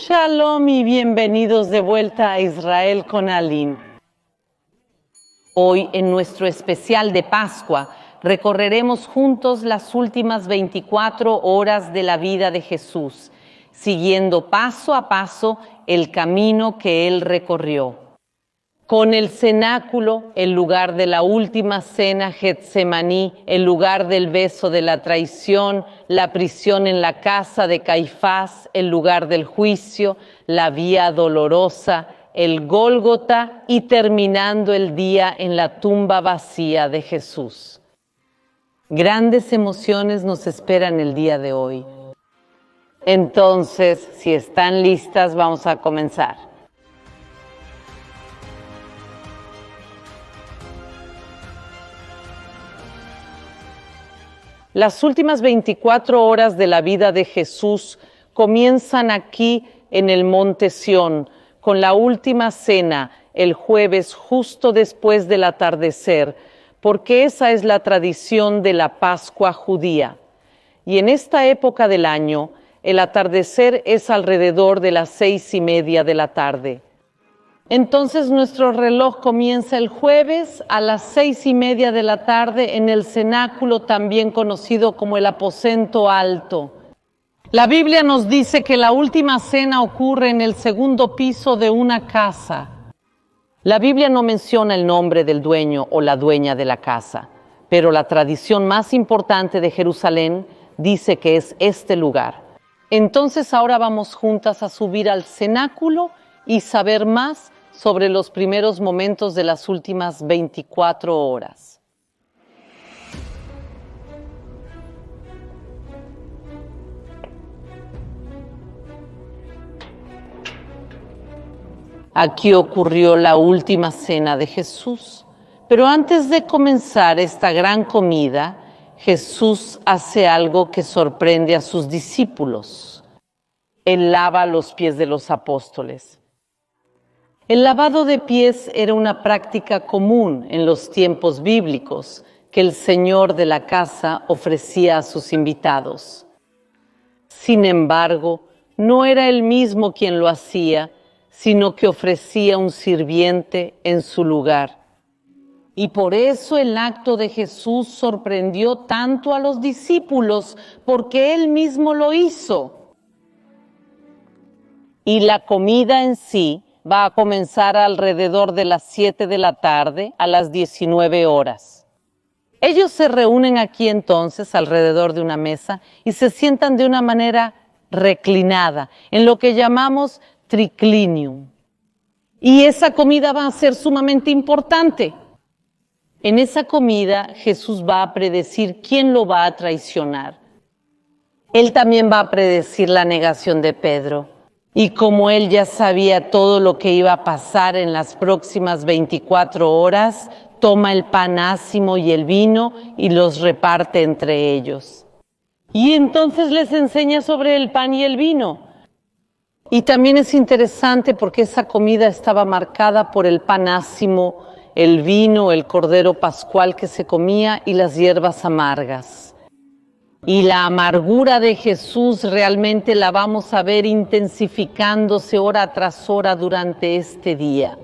Shalom y bienvenidos de vuelta a Israel con Aline. Hoy, en nuestro especial de Pascua, recorreremos juntos las últimas 24 horas de la vida de Jesús, siguiendo paso a paso el camino que Él recorrió. Con el cenáculo, el lugar de la última cena, Getsemaní, el lugar del beso de la traición, la prisión en la casa de Caifás, el lugar del juicio, la vía dolorosa, el Gólgota y terminando el día en la tumba vacía de Jesús. Grandes emociones nos esperan el día de hoy. Entonces, si están listas, vamos a comenzar. Las últimas 24 horas de la vida de Jesús comienzan aquí en el Monte Sión, con la última cena el jueves justo después del atardecer, porque esa es la tradición de la Pascua judía. Y en esta época del año, el atardecer es alrededor de las 6:30 de la tarde. Entonces nuestro reloj comienza el jueves a las 6:30 de la tarde en el cenáculo, también conocido como el aposento alto. La Biblia nos dice que la última cena ocurre en el segundo piso de una casa. La Biblia no menciona el nombre del dueño o la dueña de la casa, pero la tradición más importante de Jerusalén dice que es este lugar. Entonces ahora vamos juntas a subir al cenáculo y saber más sobre los primeros momentos de las últimas 24 horas. Aquí ocurrió la última cena de Jesús, pero antes de comenzar esta gran comida, Jesús hace algo que sorprende a sus discípulos. Él lava los pies de los apóstoles. El lavado de pies era una práctica común en los tiempos bíblicos que el señor de la casa ofrecía a sus invitados. Sin embargo, no era él mismo quien lo hacía, sino que ofrecía un sirviente en su lugar. Y por eso el acto de Jesús sorprendió tanto a los discípulos, porque él mismo lo hizo. Y la comida en sí va a comenzar alrededor de las 7 de la tarde a las 19 horas. Ellos se reúnen aquí entonces alrededor de una mesa y se sientan de una manera reclinada, en lo que llamamos triclinium. Y esa comida va a ser sumamente importante. En esa comida Jesús va a predecir quién lo va a traicionar. Él también va a predecir la negación de Pedro. Y como él ya sabía todo lo que iba a pasar en las próximas 24 horas, toma el pan ácimo y el vino y los reparte entre ellos. Y entonces les enseña sobre el pan y el vino. Y también es interesante porque esa comida estaba marcada por el pan ácimo, el vino, el cordero pascual que se comía y las hierbas amargas. Y la amargura de Jesús realmente la vamos a ver intensificándose hora tras hora durante este día.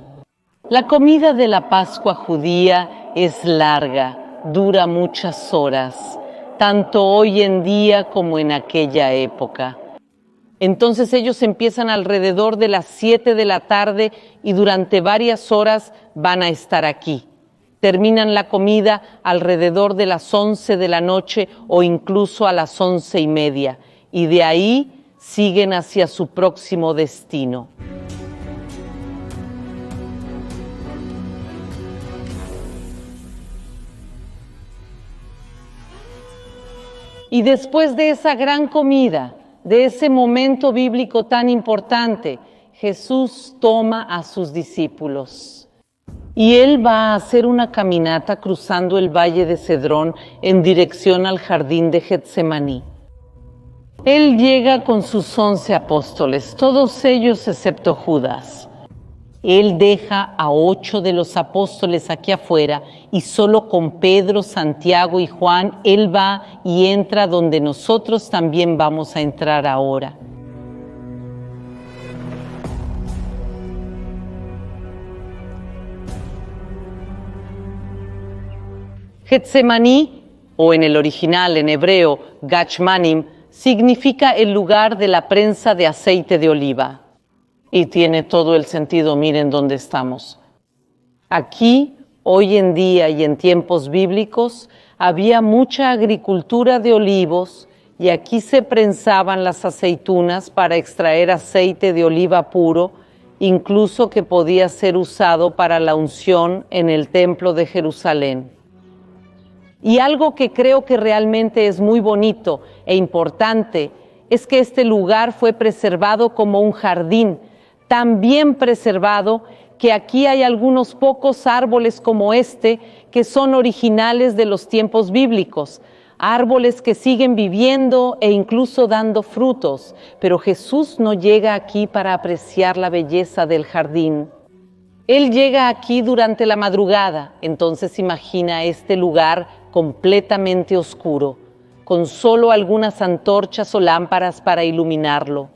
La comida de la Pascua judía es larga, dura muchas horas, tanto hoy en día como en aquella época. Entonces ellos empiezan alrededor de las 7 de la tarde y durante varias horas van a estar aquí. Terminan la comida alrededor de las 11 de la noche o incluso a las 11:30 y de ahí siguen hacia su próximo destino. Y después de esa gran comida, de ese momento bíblico tan importante, Jesús toma a sus discípulos. Y él va a hacer una caminata cruzando el valle de Cedrón en dirección al jardín de Getsemaní. Él llega con sus 11 apóstoles, todos ellos excepto Judas. Él deja a 8 de los apóstoles aquí afuera y solo con Pedro, Santiago y Juan, él va y entra donde nosotros también vamos a entrar ahora. Getsemaní, o en el original en hebreo, Gachmanim, significa el lugar de la prensa de aceite de oliva. Y tiene todo el sentido, miren dónde estamos. Aquí, hoy en día y en tiempos bíblicos, había mucha agricultura de olivos y aquí se prensaban las aceitunas para extraer aceite de oliva puro, incluso que podía ser usado para la unción en el templo de Jerusalén. Y algo que creo que realmente es muy bonito e importante es que este lugar fue preservado como un jardín, tan bien preservado que aquí hay algunos pocos árboles como este que son originales de los tiempos bíblicos, árboles que siguen viviendo e incluso dando frutos, pero Jesús no llega aquí para apreciar la belleza del jardín. Él llega aquí durante la madrugada, entonces imagina este lugar completamente oscuro, con solo algunas antorchas o lámparas para iluminarlo.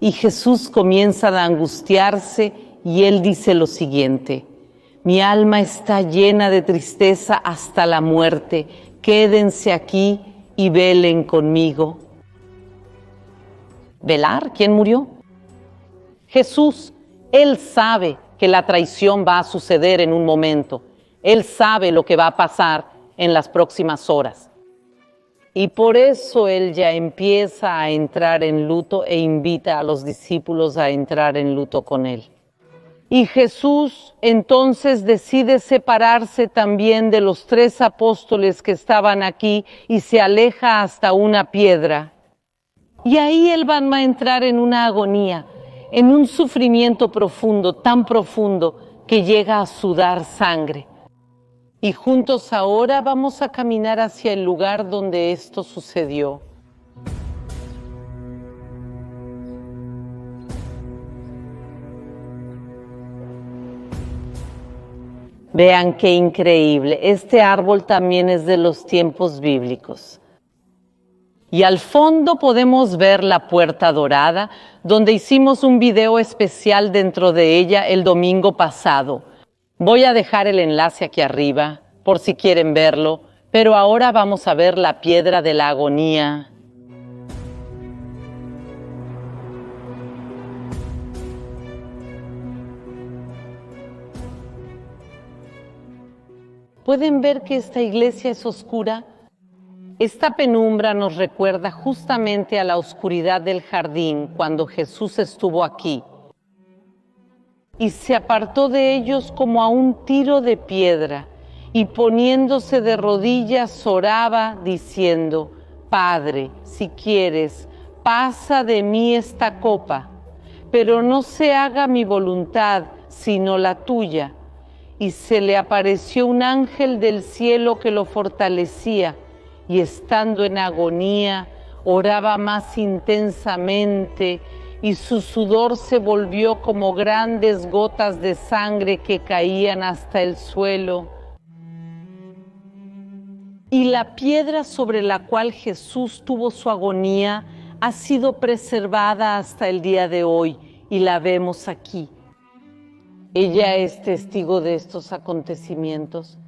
Y Jesús comienza a angustiarse y él dice lo siguiente: mi alma está llena de tristeza hasta la muerte, quédense aquí y velen conmigo. ¿Velar? ¿Quién murió? Jesús. Él sabe que la traición va a suceder en un momento. Él sabe lo que va a pasar en las próximas horas. Y por eso Él ya empieza a entrar en luto e invita a los discípulos a entrar en luto con Él. Y Jesús entonces decide separarse también de los 3 apóstoles que estaban aquí y se aleja hasta una piedra. Y ahí Él va a entrar en una agonía, en un sufrimiento profundo, tan profundo que llega a sudar sangre. Y juntos ahora vamos a caminar hacia el lugar donde esto sucedió. Vean qué increíble, este árbol también es de los tiempos bíblicos. Y al fondo podemos ver la Puerta Dorada, donde hicimos un video especial dentro de ella el domingo pasado. Voy a dejar el enlace aquí arriba, por si quieren verlo, pero ahora vamos a ver la piedra de la agonía. ¿Pueden ver que esta iglesia es oscura? Esta penumbra nos recuerda justamente a la oscuridad del jardín cuando Jesús estuvo aquí. Y se apartó de ellos como a un tiro de piedra, y poniéndose de rodillas oraba diciendo: Padre, si quieres, pasa de mí esta copa, pero no se haga mi voluntad, sino la tuya. Y se le apareció un ángel del cielo que lo fortalecía, y estando en agonía, oraba más intensamente, y su sudor se volvió como grandes gotas de sangre que caían hasta el suelo. Y la piedra sobre la cual Jesús tuvo su agonía ha sido preservada hasta el día de hoy, y la vemos aquí. Ella es testigo de estos acontecimientos.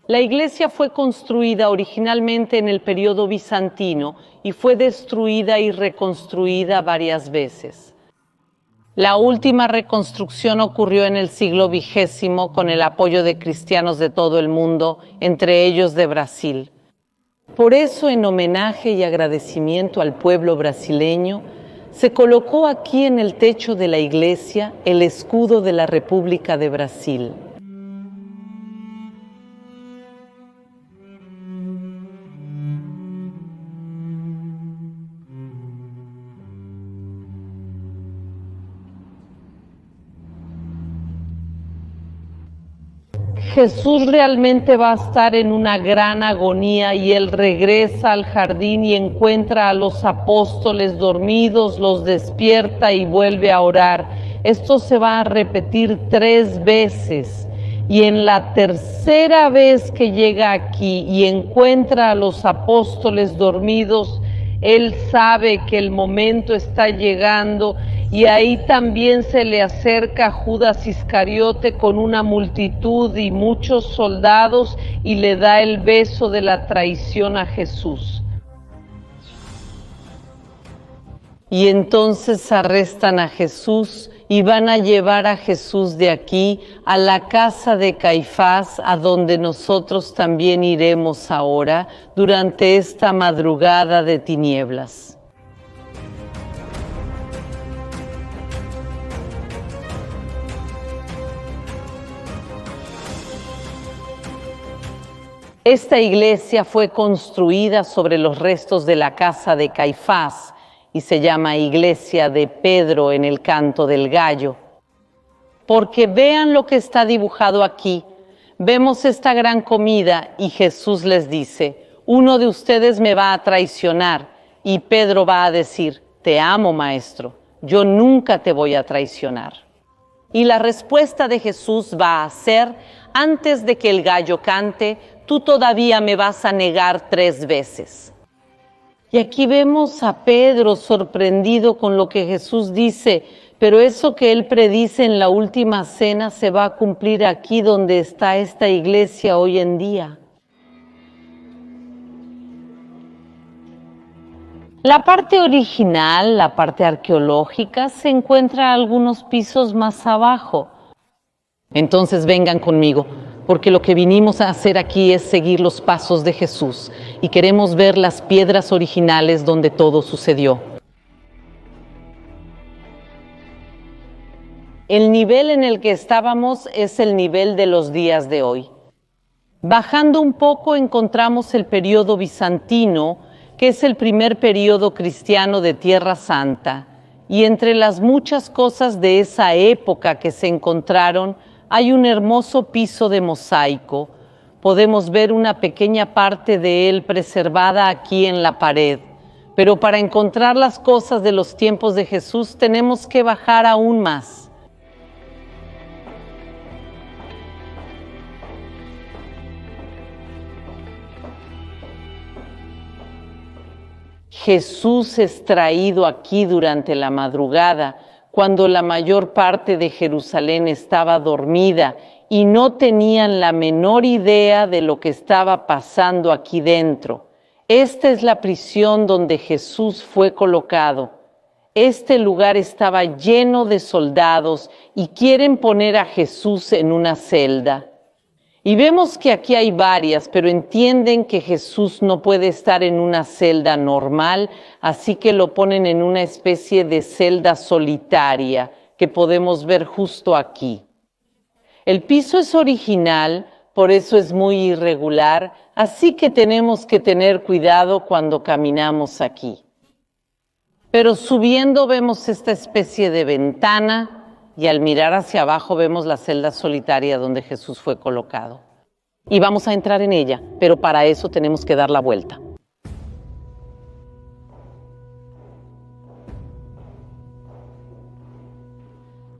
La iglesia fue construida originalmente en el periodo bizantino y fue destruida y reconstruida varias veces. La última reconstrucción ocurrió en el siglo XX con el apoyo de cristianos de todo el mundo, entre ellos de Brasil. Por eso, en homenaje y agradecimiento al pueblo brasileño, se colocó aquí en el techo de la iglesia el escudo de la República de Brasil. Jesús realmente va a estar en una gran agonía y Él regresa al jardín y encuentra a los apóstoles dormidos, los despierta y vuelve a orar. Esto se va a repetir 3 veces y en la tercera vez que llega aquí y encuentra a los apóstoles dormidos, Él sabe que el momento está llegando y ahí también se le acerca Judas Iscariote con una multitud y muchos soldados y le da el beso de la traición a Jesús. Y entonces arrestan a Jesús y van a llevar a Jesús de aquí a la casa de Caifás, a donde nosotros también iremos ahora durante esta madrugada de tinieblas. Esta iglesia fue construida sobre los restos de la casa de Caifás, y se llama Iglesia de Pedro en el Canto del Gallo. Porque vean lo que está dibujado aquí. Vemos esta gran comida y Jesús les dice, uno de ustedes me va a traicionar. Y Pedro va a decir, te amo, maestro, yo nunca te voy a traicionar. Y la respuesta de Jesús va a ser, antes de que el gallo cante, tú todavía me vas a negar 3 veces. Y aquí vemos a Pedro sorprendido con lo que Jesús dice, pero eso que él predice en la última cena se va a cumplir aquí donde está esta iglesia hoy en día. La parte original, la parte arqueológica, se encuentra algunos pisos más abajo. Entonces vengan conmigo, porque lo que vinimos a hacer aquí es seguir los pasos de Jesús y queremos ver las piedras originales donde todo sucedió. El nivel en el que estábamos es el nivel de los días de hoy. Bajando un poco encontramos el periodo bizantino, que es el primer periodo cristiano de Tierra Santa, y entre las muchas cosas de esa época que se encontraron, hay un hermoso piso de mosaico. Podemos ver una pequeña parte de él preservada aquí en la pared. Pero para encontrar las cosas de los tiempos de Jesús tenemos que bajar aún más. Jesús es traído aquí durante la madrugada, cuando la mayor parte de Jerusalén estaba dormida y no tenían la menor idea de lo que estaba pasando aquí dentro. Esta es la prisión donde Jesús fue colocado. Este lugar estaba lleno de soldados y quieren poner a Jesús en una celda. Y vemos que aquí hay varias, pero entienden que Jesús no puede estar en una celda normal, así que lo ponen en una especie de celda solitaria que podemos ver justo aquí. El piso es original, por eso es muy irregular, así que tenemos que tener cuidado cuando caminamos aquí. Pero subiendo vemos esta especie de ventana, y al mirar hacia abajo vemos la celda solitaria donde Jesús fue colocado. Y vamos a entrar en ella, pero para eso tenemos que dar la vuelta.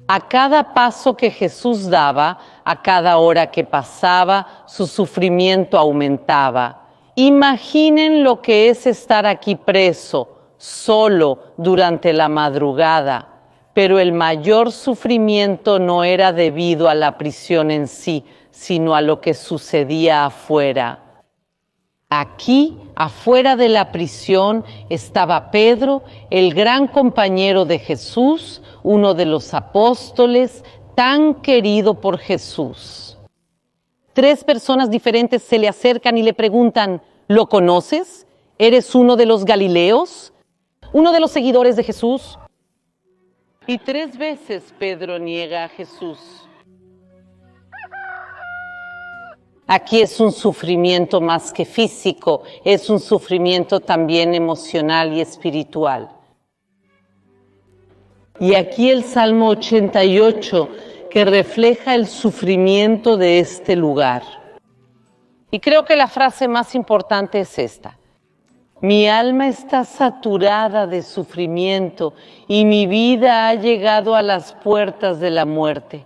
A cada paso que Jesús daba, a cada hora que pasaba, su sufrimiento aumentaba. Imaginen lo que es estar aquí preso, solo, durante la madrugada. Pero el mayor sufrimiento no era debido a la prisión en sí, sino a lo que sucedía afuera. Aquí, afuera de la prisión, estaba Pedro, el gran compañero de Jesús, uno de los apóstoles, tan querido por Jesús. 3 personas diferentes se le acercan y le preguntan, ¿lo conoces? ¿Eres uno de los Galileos? ¿Uno de los seguidores de Jesús? Y 3 veces Pedro niega a Jesús. Aquí es un sufrimiento más que físico, es un sufrimiento también emocional y espiritual. Y aquí el Salmo 88, que refleja el sufrimiento de este lugar. Y creo que la frase más importante es esta. Mi alma está saturada de sufrimiento y mi vida ha llegado a las puertas de la muerte.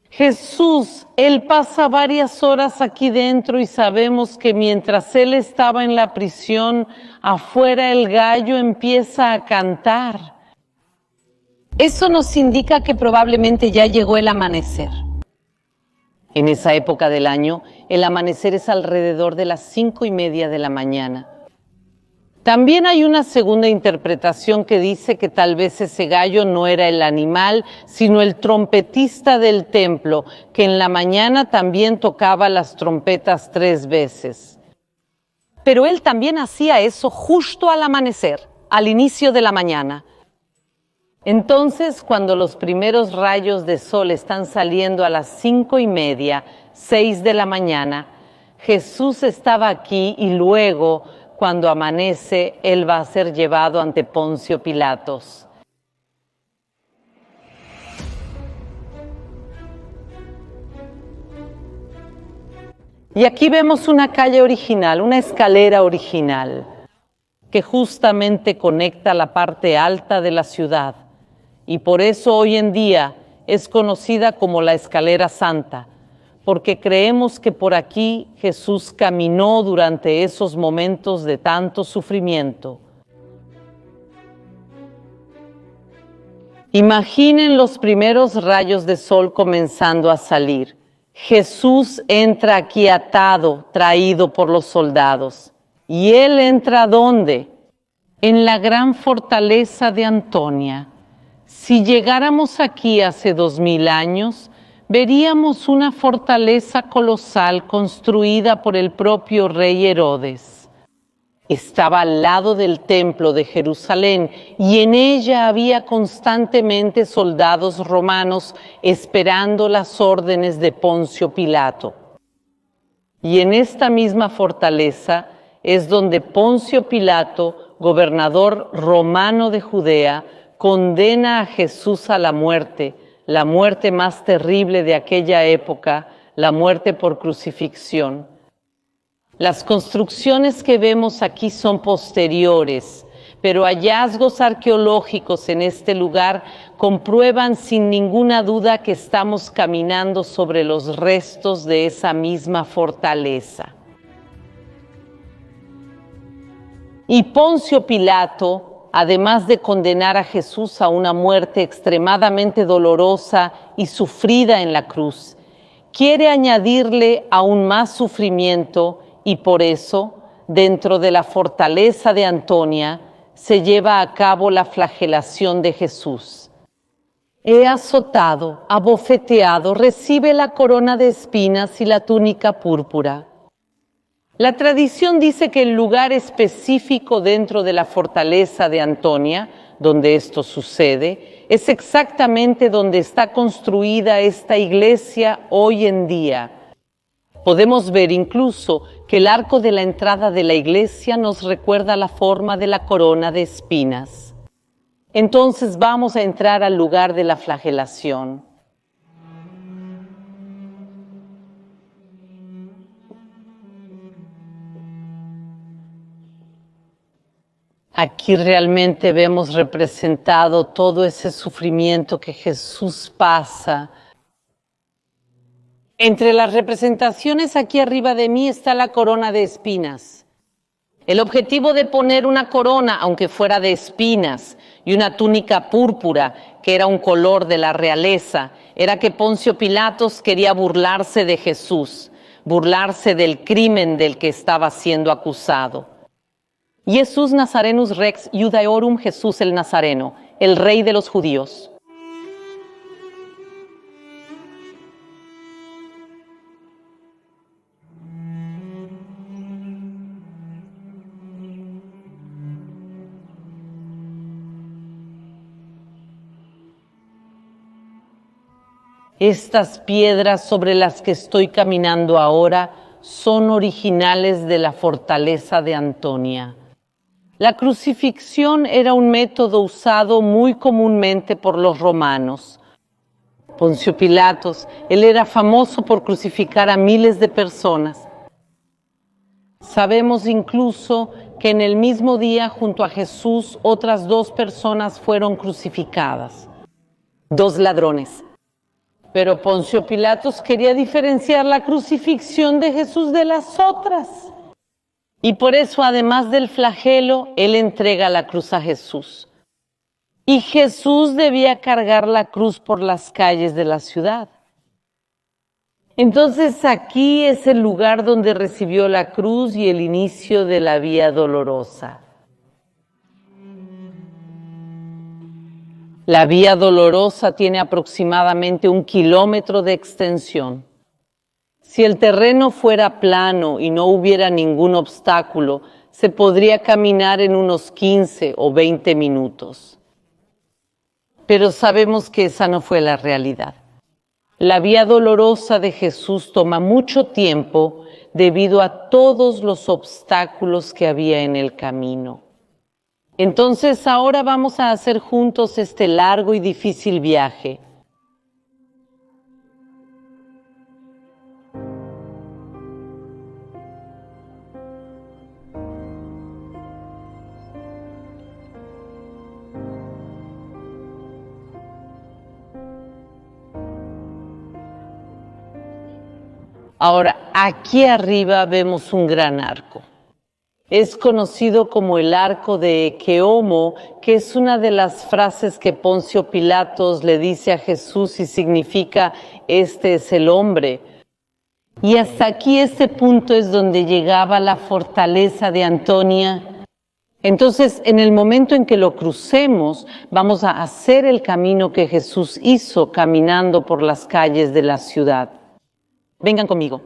Jesús, Él pasa varias horas aquí dentro y sabemos que mientras Él estaba en la prisión, afuera el gallo empieza a cantar. Eso nos indica que probablemente ya llegó el amanecer. En esa época del año, el amanecer es alrededor de las 5:30 de la mañana. También hay una segunda interpretación que dice que tal vez ese gallo no era el animal, sino el trompetista del templo, que en la mañana también tocaba las trompetas 3 veces. Pero él también hacía eso justo al amanecer, al inicio de la mañana. Entonces, cuando los primeros rayos de sol están saliendo a las 5:30, 6 de la mañana, Jesús estaba aquí y luego, cuando amanece, Él va a ser llevado ante Poncio Pilatos. Y aquí vemos una calle original, una escalera original, que justamente conecta la parte alta de la ciudad. Y por eso hoy en día es conocida como la Escalera Santa, porque creemos que por aquí Jesús caminó durante esos momentos de tanto sufrimiento. Imaginen los primeros rayos de sol comenzando a salir. Jesús entra aquí atado, traído por los soldados. ¿Y Él entra ¿dónde? En la gran fortaleza de Antonia. Si llegáramos aquí hace 2000 años, veríamos una fortaleza colosal construida por el propio rey Herodes. Estaba al lado del templo de Jerusalén y en ella había constantemente soldados romanos esperando las órdenes de Poncio Pilato. Y en esta misma fortaleza es donde Poncio Pilato, gobernador romano de Judea, condena a Jesús a la muerte más terrible de aquella época, la muerte por crucifixión. Las construcciones que vemos aquí son posteriores, pero hallazgos arqueológicos en este lugar comprueban sin ninguna duda que estamos caminando sobre los restos de esa misma fortaleza. Y Poncio Pilato, además de condenar a Jesús a una muerte extremadamente dolorosa y sufrida en la cruz, quiere añadirle aún más sufrimiento y por eso, dentro de la fortaleza de Antonia, se lleva a cabo la flagelación de Jesús. He azotado, abofeteado, recibe la corona de espinas y la túnica púrpura. La tradición dice que el lugar específico dentro de la fortaleza de Antonia, donde esto sucede, es exactamente donde está construida esta iglesia hoy en día. Podemos ver incluso que el arco de la entrada de la iglesia nos recuerda la forma de la corona de espinas. Entonces vamos a entrar al lugar de la flagelación. Aquí realmente vemos representado todo ese sufrimiento que Jesús pasa. Entre las representaciones aquí arriba de mí está la corona de espinas. El objetivo de poner una corona, aunque fuera de espinas, y una túnica púrpura, que era un color de la realeza, era que Poncio Pilatos quería burlarse de Jesús, burlarse del crimen del que estaba siendo acusado. Jesús Nazarenus Rex Judaeorum, Jesús el Nazareno, el rey de los judíos. Estas piedras sobre las que estoy caminando ahora son originales de la fortaleza de Antonia. La crucifixión era un método usado muy comúnmente por los romanos. Poncio Pilatos, él era famoso por crucificar a miles de personas. Sabemos incluso que en el mismo día junto a Jesús otras 2 personas fueron crucificadas. 2 ladrones. Pero Poncio Pilatos quería diferenciar la crucifixión de Jesús de las otras. Y por eso, además del flagelo, él entrega la cruz a Jesús. y Jesús debía cargar la cruz por las calles de la ciudad. Entonces aquí es el lugar donde recibió la cruz y el inicio de la Vía Dolorosa. La Vía Dolorosa tiene aproximadamente 1 kilómetro de extensión. Si el terreno fuera plano y no hubiera ningún obstáculo, se podría caminar en unos 15 o 20 minutos. Pero sabemos que esa no fue la realidad. La Vía Dolorosa de Jesús toma mucho tiempo debido a todos los obstáculos que había en el camino. Entonces ahora vamos a hacer juntos este largo y difícil viaje. Ahora, aquí arriba vemos un gran arco. Es conocido como el arco de Keomo, que es una de las frases que Poncio Pilatos le dice a Jesús y significa, este es el hombre. Y hasta aquí este punto es donde llegaba la fortaleza de Antonia. Entonces, en el momento en que lo crucemos, vamos a hacer el camino que Jesús hizo caminando por las calles de la ciudad. Vengan conmigo.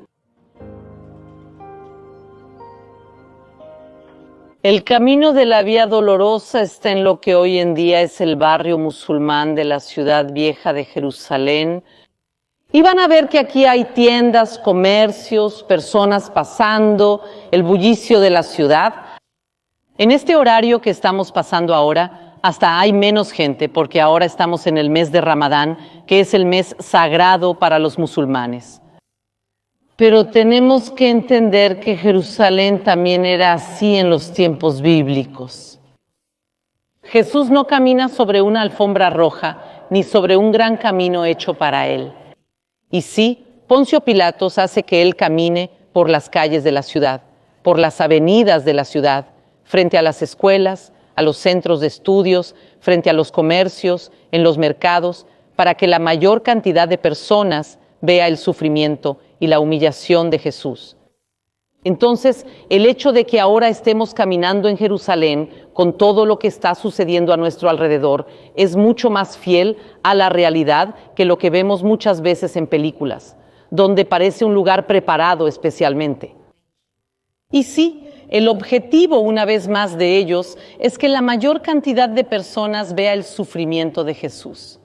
El camino de la Vía Dolorosa está en lo que hoy en día es el barrio musulmán de la ciudad vieja de Jerusalén. Y van a ver que aquí hay tiendas, comercios, personas pasando, el bullicio de la ciudad. En este horario que estamos pasando ahora, hasta hay menos gente porque ahora estamos en el mes de Ramadán, que es el mes sagrado para los musulmanes. Pero tenemos que entender que Jerusalén también era así en los tiempos bíblicos. Jesús no camina sobre una alfombra roja ni sobre un gran camino hecho para él. Y sí, Poncio Pilatos hace que él camine por las calles de la ciudad, por las avenidas de la ciudad, frente a las escuelas, a los centros de estudios, frente a los comercios, en los mercados, para que la mayor cantidad de personas vea el sufrimiento y la humillación de Jesús. Entonces, el hecho de que ahora estemos caminando en Jerusalén con todo lo que está sucediendo a nuestro alrededor es mucho más fiel a la realidad que lo que vemos muchas veces en películas, donde parece un lugar preparado especialmente. Y sí, el objetivo, una vez más, de ellos es que la mayor cantidad de personas vea el sufrimiento de Jesús.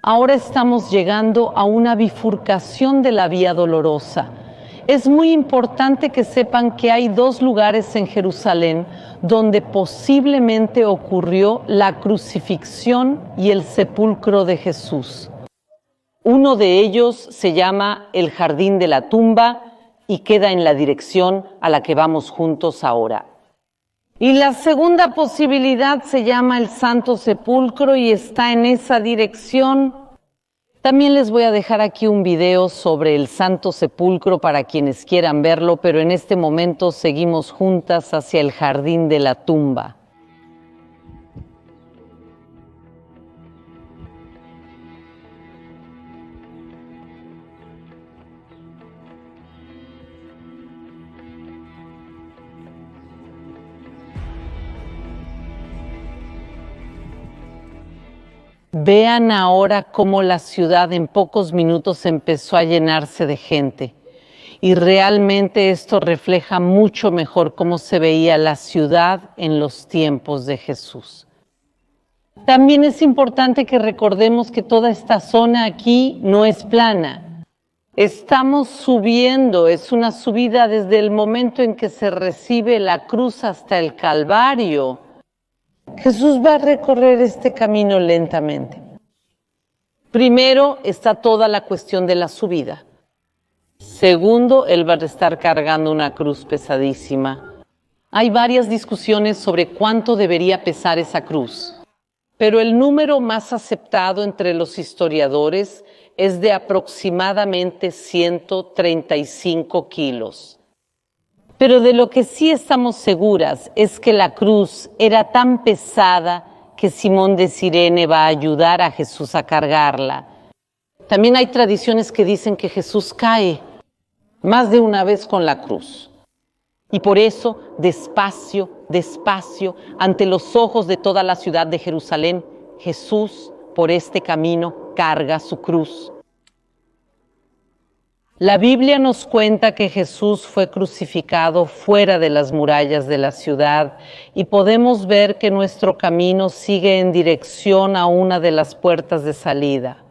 Ahora estamos llegando a una bifurcación de la Vía Dolorosa. Es muy importante que sepan que hay 2 lugares en Jerusalén donde posiblemente ocurrió la crucifixión y el sepulcro de Jesús. Uno de ellos se llama el Jardín de la Tumba y queda en la dirección a la que vamos juntos ahora. Y la segunda posibilidad se llama el Santo Sepulcro y está en esa dirección. También les voy a dejar aquí un video sobre el Santo Sepulcro para quienes quieran verlo, pero en este momento seguimos juntas hacia el Jardín de la Tumba. Vean ahora cómo la ciudad en pocos minutos empezó a llenarse de gente. Y realmente esto refleja mucho mejor cómo se veía la ciudad en los tiempos de Jesús. También es importante que recordemos que toda esta zona aquí no es plana. Estamos subiendo, es una subida desde el momento en que se recibe la cruz hasta el Calvario. Jesús va a recorrer este camino lentamente. Primero está toda la cuestión de la subida. Segundo, Él va a estar cargando una cruz pesadísima. Hay varias discusiones sobre cuánto debería pesar esa cruz, pero el número más aceptado entre los historiadores es de aproximadamente 135 kilos. Pero de lo que sí estamos seguras es que la cruz era tan pesada que Simón de Cirene va a ayudar a Jesús a cargarla. También hay tradiciones que dicen que Jesús cae más de una vez con la cruz. Y por eso, despacio, despacio, ante los ojos de toda la ciudad de Jerusalén, Jesús, por este camino, carga su cruz. La Biblia nos cuenta que Jesús fue crucificado fuera de las murallas de la ciudad y podemos ver que nuestro camino sigue en dirección a una de las puertas de salida.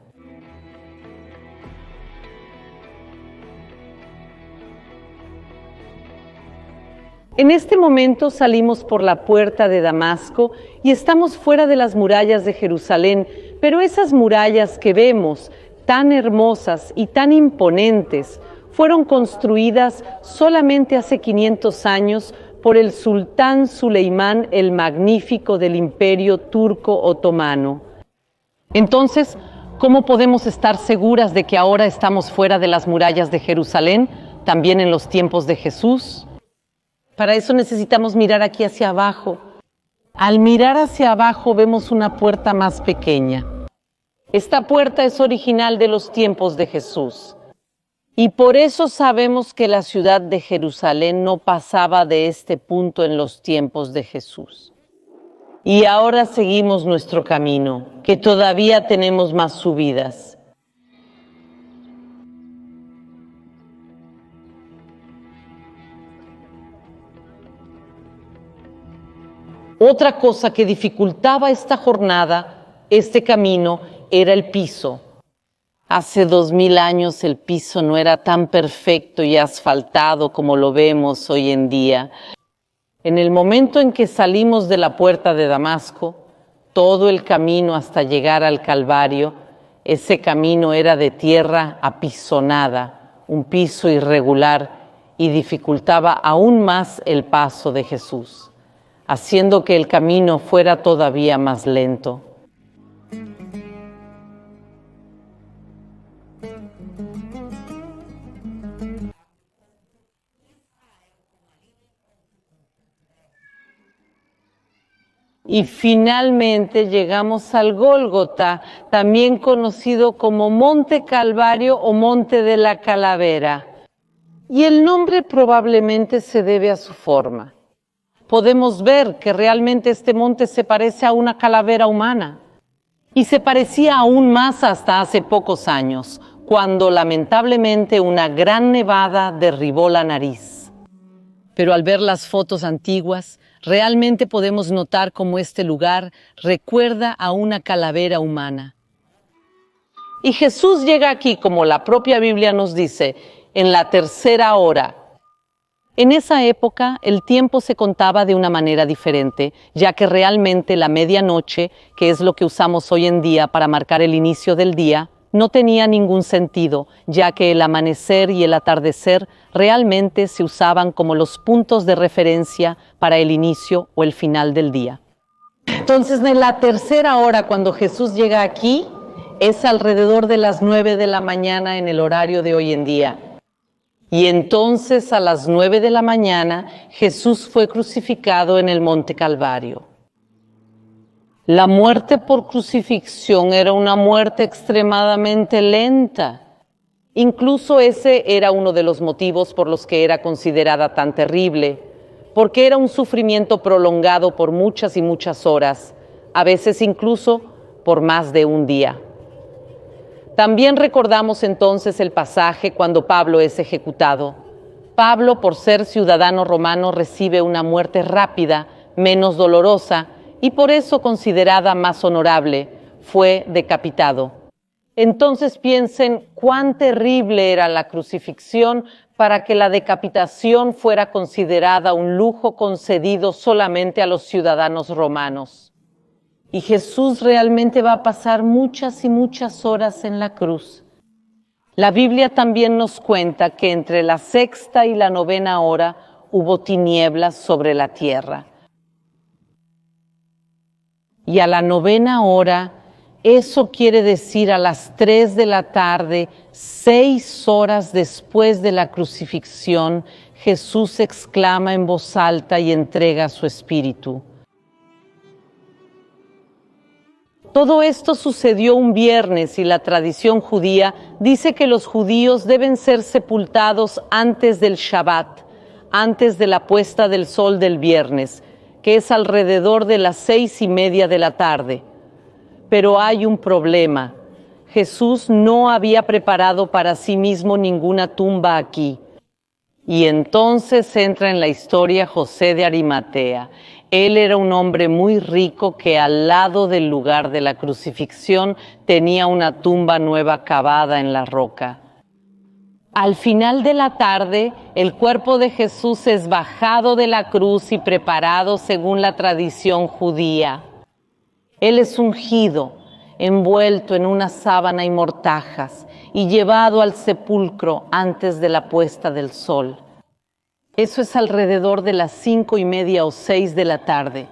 En este momento salimos por la puerta de Damasco y estamos fuera de las murallas de Jerusalén, pero esas murallas que vemos, tan hermosas y tan imponentes, fueron construidas solamente hace 500 años por el sultán Suleimán el Magnífico del Imperio Turco Otomano. Entonces, ¿cómo podemos estar seguras de que ahora estamos fuera de las murallas de Jerusalén, también en los tiempos de Jesús? Para eso necesitamos mirar aquí hacia abajo. Al mirar hacia abajo vemos una puerta más pequeña. Esta puerta es original de los tiempos de Jesús. Y por eso sabemos que la ciudad de Jerusalén no pasaba de este punto en los tiempos de Jesús. Y ahora seguimos nuestro camino, que todavía tenemos más subidas. Otra cosa que dificultaba esta jornada, este camino, era el piso. Hace 2000 años el piso no era tan perfecto y asfaltado como lo vemos hoy en día. En el momento en que salimos de la puerta de Damasco, todo el camino hasta llegar al Calvario, ese camino era de tierra apisonada, un piso irregular, y dificultaba aún más el paso de Jesús, haciendo que el camino fuera todavía más lento. Y finalmente llegamos al Gólgota, también conocido como Monte Calvario o Monte de la Calavera. Y el nombre probablemente se debe a su forma. Podemos ver que realmente este monte se parece a una calavera humana. Y se parecía aún más hasta hace pocos años, cuando lamentablemente una gran nevada derribó la nariz. Pero al ver las fotos antiguas, realmente podemos notar cómo este lugar recuerda a una calavera humana. Y Jesús llega aquí, como la propia Biblia nos dice, en la tercera hora. En esa época, el tiempo se contaba de una manera diferente, ya que realmente la medianoche, que es lo que usamos hoy en día para marcar el inicio del día, no tenía ningún sentido, ya que el amanecer y el atardecer realmente se usaban como los puntos de referencia para el inicio o el final del día. Entonces, en la tercera hora, cuando Jesús llega aquí, es alrededor de las 9 de la mañana en el horario de hoy en día. Y entonces, a las 9 de la mañana, Jesús fue crucificado en el Monte Calvario. La muerte por crucifixión era una muerte extremadamente lenta. Incluso ese era uno de los motivos por los que era considerada tan terrible, porque era un sufrimiento prolongado por muchas y muchas horas, a veces incluso por más de un día. También recordamos entonces el pasaje cuando Pablo es ejecutado. Pablo, por ser ciudadano romano, recibe una muerte rápida, menos dolorosa, y por eso considerada más honorable, fue decapitado. Entonces piensen cuán terrible era la crucifixión para que la decapitación fuera considerada un lujo concedido solamente a los ciudadanos romanos. Y Jesús realmente va a pasar muchas y muchas horas en la cruz. La Biblia también nos cuenta que entre la sexta y la novena hora hubo tinieblas sobre la tierra. Y a la 9ª hora, eso quiere decir a las 3 de la tarde, 6 horas después de la crucifixión, Jesús exclama en voz alta y entrega su espíritu. Todo esto sucedió un viernes y la tradición judía dice que los judíos deben ser sepultados antes del Shabbat, antes de la puesta del sol del viernes, que es alrededor de las 6:30 de la tarde. Pero hay un problema. Jesús no había preparado para sí mismo ninguna tumba aquí. Y entonces entra en la historia José de Arimatea. Él era un hombre muy rico que al lado del lugar de la crucifixión tenía una tumba nueva cavada en la roca. Al final de la tarde, el cuerpo de Jesús es bajado de la cruz y preparado según la tradición judía. Él es ungido, envuelto en una sábana y mortajas y llevado al sepulcro antes de la puesta del sol. Eso es alrededor de las 5:30 o 6 de la tarde.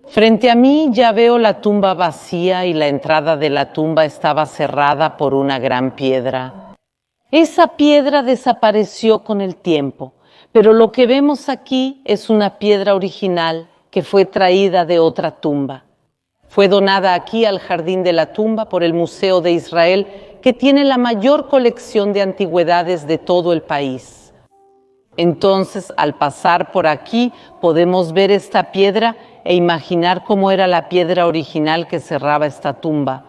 Frente a mí ya veo la tumba vacía y la entrada de la tumba estaba cerrada por una gran piedra. Esa piedra desapareció con el tiempo, pero lo que vemos aquí es una piedra original que fue traída de otra tumba. Fue donada aquí al Jardín de la Tumba por el Museo de Israel, que tiene la mayor colección de antigüedades de todo el país. Entonces, al pasar por aquí, podemos ver esta piedra e imaginar cómo era la piedra original que cerraba esta tumba.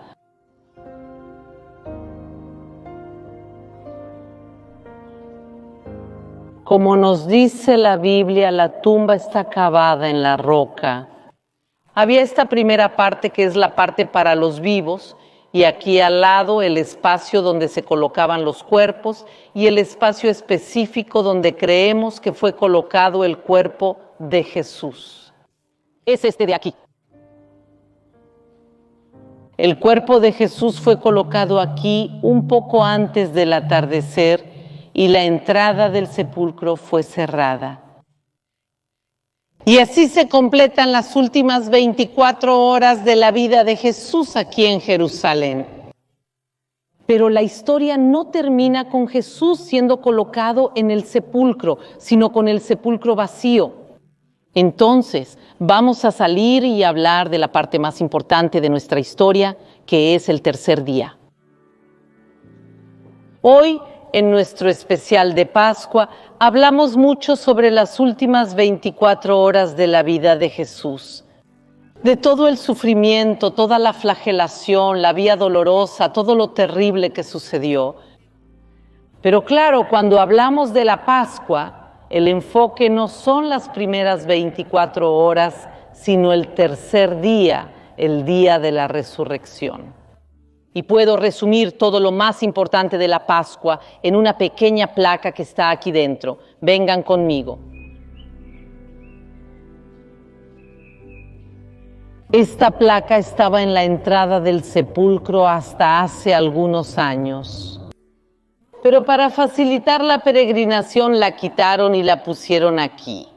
Como nos dice la Biblia, la tumba está cavada en la roca. Había esta primera parte que es la parte para los vivos, y aquí al lado el espacio donde se colocaban los cuerpos y el espacio específico donde creemos que fue colocado el cuerpo de Jesús. Es este de aquí. El cuerpo de Jesús fue colocado aquí un poco antes del atardecer y la entrada del sepulcro fue cerrada. Y así se completan las últimas 24 horas de la vida de Jesús aquí en Jerusalén. Pero la historia no termina con Jesús siendo colocado en el sepulcro, sino con el sepulcro vacío. Entonces, vamos a salir y hablar de la parte más importante de nuestra historia, que es el tercer día. Hoy, en nuestro especial de Pascua, hablamos mucho sobre las últimas 24 horas de la vida de Jesús. De todo el sufrimiento, toda la flagelación, la vía dolorosa, todo lo terrible que sucedió. Pero claro, cuando hablamos de la Pascua, el enfoque no son las primeras 24 horas, sino el tercer día, el día de la resurrección. Y puedo resumir todo lo más importante de la Pascua en una pequeña placa que está aquí dentro. Vengan conmigo. Esta placa estaba en la entrada del sepulcro hasta hace algunos años. Pero para facilitar la peregrinación la quitaron y la pusieron aquí.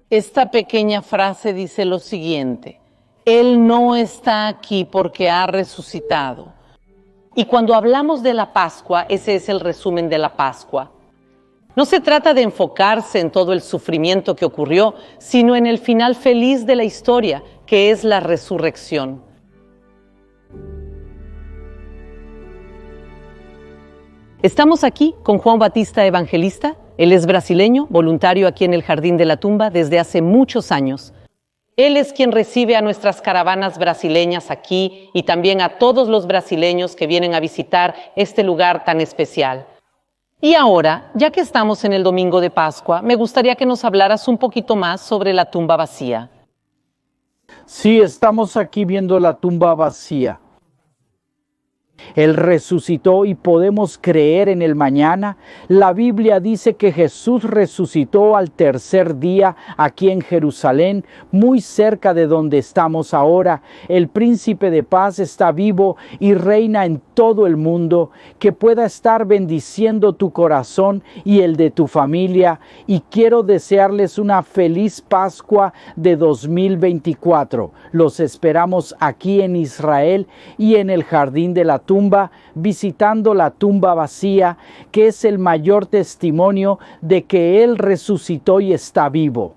Esta pequeña frase dice lo siguiente: Él no está aquí porque ha resucitado. Y cuando hablamos de la Pascua, ese es el resumen de la Pascua. No se trata de enfocarse en todo el sufrimiento que ocurrió, sino en el final feliz de la historia, que es la resurrección. Estamos aquí con Juan Batista Evangelista. Él es brasileño, voluntario aquí en el Jardín de la Tumba desde hace muchos años. Él es quien recibe a nuestras caravanas brasileñas aquí y también a todos los brasileños que vienen a visitar este lugar tan especial. Y ahora, ya que estamos en el domingo de Pascua, me gustaría que nos hablaras un poquito más sobre la tumba vacía. Sí, estamos aquí viendo la tumba vacía. Él resucitó y podemos creer en el mañana. La Biblia dice que Jesús resucitó al tercer día aquí en Jerusalén, muy cerca de donde estamos ahora. El Príncipe de Paz está vivo y reina en todo el mundo. Que pueda estar bendiciendo tu corazón y el de tu familia. Y quiero desearles una feliz Pascua de 2024. Los esperamos aquí en Israel y en el Jardín de la Tumba, visitando la tumba vacía, que es el mayor testimonio de que Él resucitó y está vivo.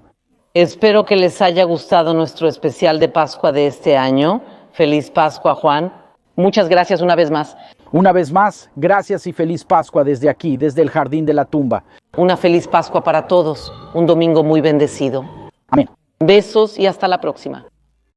Espero que les haya gustado nuestro especial de Pascua de este año. Feliz Pascua, Juan. Muchas gracias una vez más. Una vez más, gracias y feliz Pascua desde aquí, desde el Jardín de la Tumba. Una feliz Pascua para todos. Un domingo muy bendecido. Amén. Besos y hasta la próxima.